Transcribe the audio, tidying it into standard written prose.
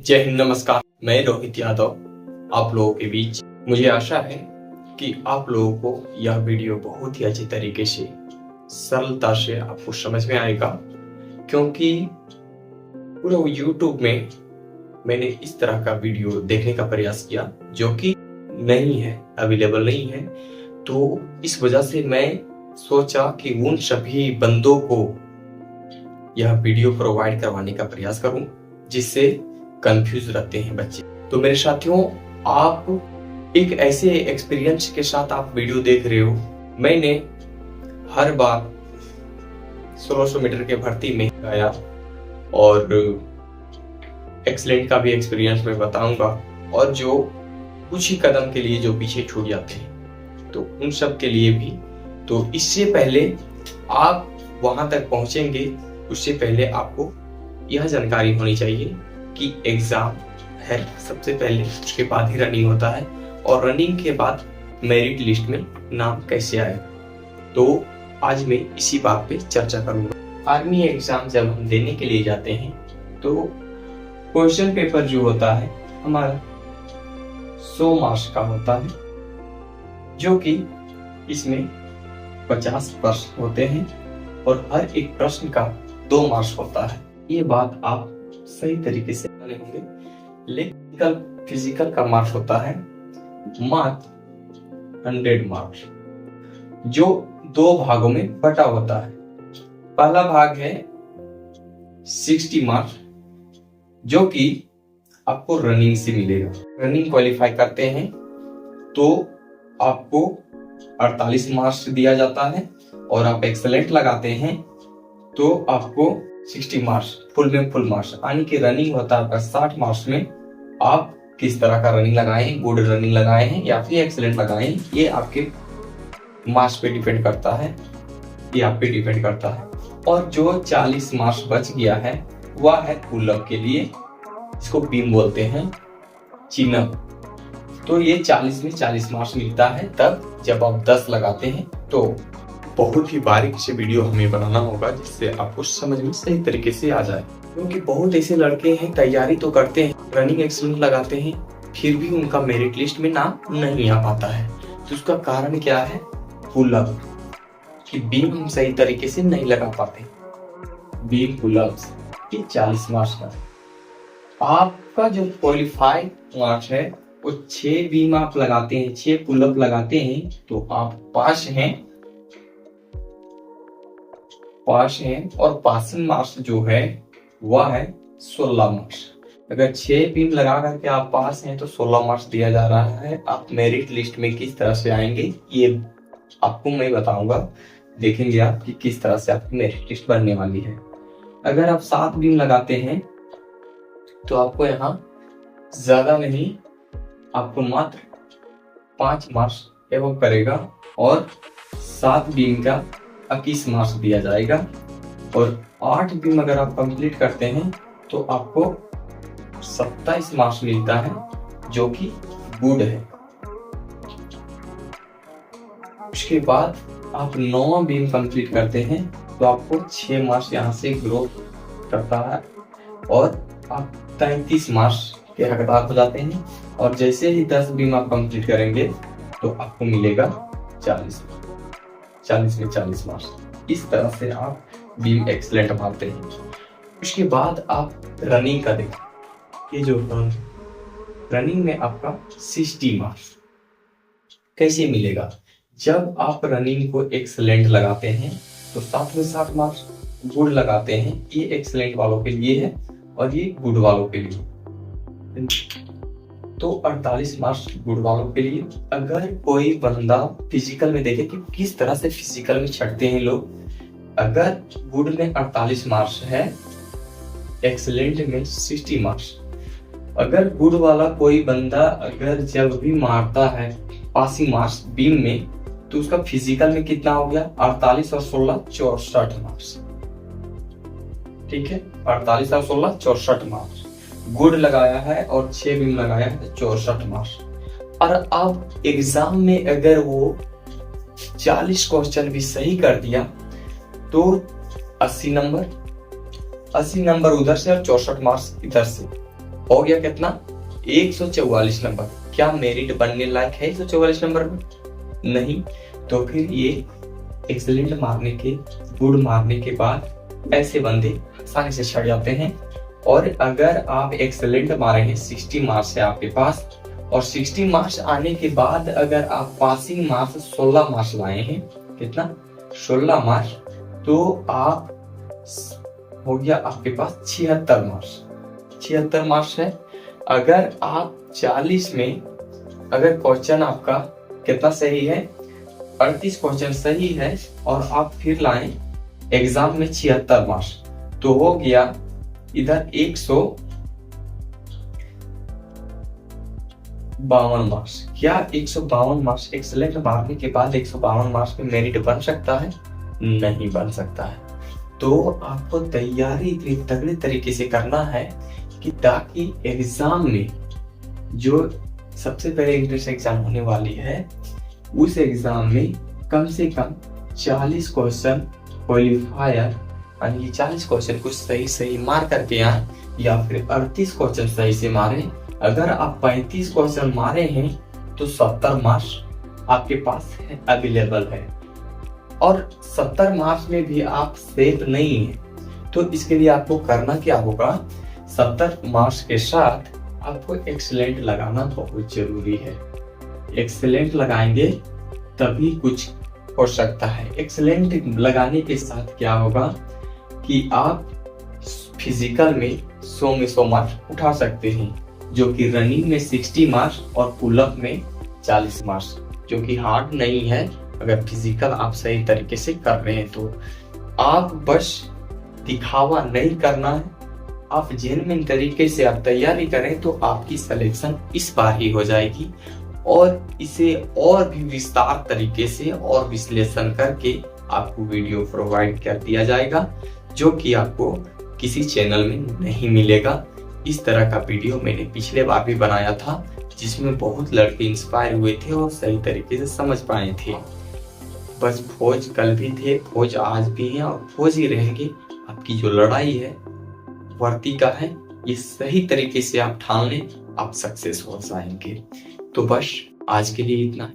जय हिंद, नमस्कार। मैं रोहित यादव आप लोगों के बीच। मुझे आशा है कि आप लोगों को यह वीडियो बहुत ही अच्छी तरीके से, सरलता से आपको समझ में आएगा, क्योंकि पूरे YouTube में मैंने इस तरह का वीडियो देखने का प्रयास किया जो कि नहीं है, अवेलेबल नहीं है। तो इस वजह से मैं सोचा कि उन सभी बंदों को यह वीडियो प्रोवाइड करवाने का प्रयास करूं जिससे कंफ्यूज रहते हैं बच्चे। तो मेरे साथियों, आप एक ऐसे एक्सपीरियंस के साथ आप वीडियो देख रहे हो। मैंने हर बार 1600 मीटर के भर्ती में गया और एक्सीलेंट का भी एक्सपीरियंस मैं बताऊंगा, और जो कुछ ही कदम के लिए जो पीछे छूट जाते हैं तो उन सब के लिए भी। तो इससे पहले आप वहां तक पहुंचेंगे, उससे पहले आपको यह जानकारी होनी चाहिए कि एग्जाम है सबसे पहले, उसके बाद ही रनिंग होता है, और रनिंग के बाद मेरिट लिस्ट में नाम कैसे आए। तो आज मैं इसी बात पे चर्चा करूंगा। आर्मी एग्जाम जब हम देने के लिए जाते हैं तो क्वेश्चन पेपर जो होता है हमारा 100 मार्क्स का होता है, जो कि इसमें 50 प्रश्न होते हैं और हर एक प्रश्न का 2 मार्क्स होता है। ये बात आप सही तरीके से जाने होंगे। लेकिन फिजिकल का मार्क्स होता है मात्र 100 मार्क्स, जो 2 भागों में बटा होता है। पहला भाग है 60 मार्क्स, जो कि आपको रनिंग से मिलेगा। रनिंग क्वालिफाई करते हैं तो आपको 48 मार्क्स दिया जाता है, और आप एक्सेलेंट लगाते हैं तो आपको 60 मार्क्स, फुल में फुल मार्क्स, यानी कि रनिंग होता है आपका 60 मार्क्स में। आप किस तरह का रनिंग लगाए हैं, गुड रनिंग लगाए हैं या फिर एक्सेलेंट लगाए हैं, ये आपके मार्क्स पे डिपेंड करता है, ये आप पे डिपेंड करता है। और जो 40 मार्क्स बच गया है वह है पुलअप के लिए, इसको बीम बोलते हैं, चिनअप। तो ये 40 में 40 मार्क्स मिलता है तब जब आप 10 लगाते हैं। तो बहुत ही बारीक से वीडियो हमें बनाना होगा जिससे आपको समझ में सही तरीके से आ जाए, क्योंकि बहुत ऐसे लड़के हैं तैयारी तो करते हैं, रनिंग एक्सीलेंट लगाते हैं, फिर भी उनका मेरिट लिस्ट में नाम नहीं आ पाता है। तो उसका कारण क्या है? पुलअप कि बीम हम सही तरीके से नहीं लगा पाते। बीम पुलअप्स ये 40 मार्क्स का। आपका जो क्वालिफाइड मार्क्स है वो 6 बीम आप लगाते हैं, 6 पुलअप लगाते हैं तो आप पास हैं, और पासिंग मार्क्स जो है वह है 16 मार्क्स। अगर 6 बीम लगा करके आप पास हैं तो 16 मार्क्स दिया जा रहा है। आप मेरिट लिस्ट में किस तरह से आएंगे ये आपको मैं बताऊंगा। देखेंगे आप कि किस तरह से आपकी मेरिट लिस्ट बनने वाली है। अगर आप 7 बीम लगाते हैं तो आपको यहाँ ज्यादा नहीं, आपको मात्र 5 मार्क्स एवं करेगा, और 7 बीम का 21 मार्क्स दिया जाएगा। और 8 बीम अगर आप कंप्लीट करते हैं तो आपको 27 मार्क्स मिलता है, जो कि गुड है। उसके बाद आप 9 बीम कंप्लीट करते हैं तो आपको 6 मार्क्स यहाँ से ग्रोथ करता है, और आप 33 मार्क्स के हकदार हो जाते हैं। और जैसे ही 10 बीम आप कंप्लीट करेंगे तो आपको मिलेगा 40 में 40 मार्क्स। इस तरह से आप बीम एक्सीलेंट मारते हैं। उसके बाद आप रनिंग का देखें। ये जो रनिंग में आपका 60 मार्क्स कैसे मिलेगा? जब आप रनिंग को एक्सीलेंट लगाते हैं तो 7 में 7 मार्क्स, गुड लगाते हैं, ये एक्सीलेंट वालों के लिए है और ये गुड वालों के लिए, तो 48 मार्क्स गुड वालों के लिए। अगर कोई बंदा फिजिकल में देखे कि किस तरह से फिजिकल में छटते हैं लोग, अगर गुड में 48 मार्क्स है, एक्सीलेंट में 60 मार्क्स। अगर गुड वाला कोई बंदा अगर जब भी मारता है पासिंग मार्क्स बीम में, तो उसका फिजिकल में कितना हो गया? 48 और 16 64 मार्क्स। ठीक है, 48 और 16 64 मार्क्स गुड लगाया है, और 6 बीम लगाया है 64 मार्क्स। और अब एग्जाम में अगर वो 40 क्वेश्चन भी सही कर दिया तो 80 नंबर उधर से और 64 मार्क्स इधर से, हो गया कितना, 144 नंबर। क्या मेरिट बनने लायक है 144 नंबर में? नहीं। तो फिर ये एक्सीलेंट मारने के, गुड मारने के बाद ऐसे बंदे आसानी से छट जाते हैं। और अगर आप एक्सीलेंट मारे हैं, 60 मार्क्स है आपके पास, और 60 मार्क्स आने के बाद अगर आप पासिंग मार्क्स 16 मार्क्स लाए हैं, कितना, 16 मार्क्स, तो आप हो गया आपके पास 76 मार्क्स। 76 मार्क्स है। अगर आप 40 में अगर क्वेश्चन आपका कितना सही है, 38 क्वेश्चन सही है, और आप फिर लाएं एग्जाम में 76 मार्क्स, तो हो गया इधर 152 मार्क्स। क्या 152 मार्क्स एक्सीलेंट मारने के बाद 152 मार्क्स में मेरिट बन सकता है? नहीं बन सकता है। तो आपको तैयारी इतनी तगड़े तरीके से करना है कि ताकि एग्जाम में जो सबसे पहले इंट्रेंस एग्जाम होने वाली है, उस एग्जाम में कम से कम 40 क्वेश्चन क्वालिफायर, यानी 40 क्वेश्चन कुछ सही मार करके आए, या फिर 38 क्वेश्चन सही से मारे। अगर आप 35 क्वेश्चन मारे हैं तो 70 मार्क्स आपके पास अवेलेबल है। और 70 मार्क्स में भी आप सेफ नहीं है, तो इसके लिए आपको करना क्या होगा, 70 मार्क्स के साथ आपको एक्सीलेंट लगाना बहुत जरूरी है। एक्सीलेंट लगाएंगे तभी कुछ हो सकता है। एक्सीलेंट लगाने के साथ क्या होगा कि आप फिजिकल में 100 में 100 मार्क्स उठा सकते हैं, जो कि रनिंग में 60 मार्क्स और पुलअप में 40 मार्क्स, जो कि हार्ड नहीं है अगर फिजिकल आप सही तरीके से कर रहे हैं। तो आप बस दिखावा नहीं करना है, आप जेन्युइन तरीके से आप तैयारी करें तो आपकी सिलेक्शन इस बार ही हो जाएगी। और इसे और भी विस्तार तरीके से और विश्लेषण करके आपको वीडियो प्रोवाइड कर दिया जाएगा, जो कि आपको किसी चैनल में नहीं मिलेगा। इस तरह का वीडियो मैंने पिछले बार भी बनाया था, जिसमें बहुत लड़के इंस्पायर हुए थे और सही तरीके से समझ पाए थे। बस फौज कल भी थे, फौज आज भी है, और फौज ही रहेंगे। आपकी जो लड़ाई है वर्दी का है, ये सही तरीके से आप ठान लें, आप सक्सेस हो जाएंगे। तो बस आज के लिए इतना।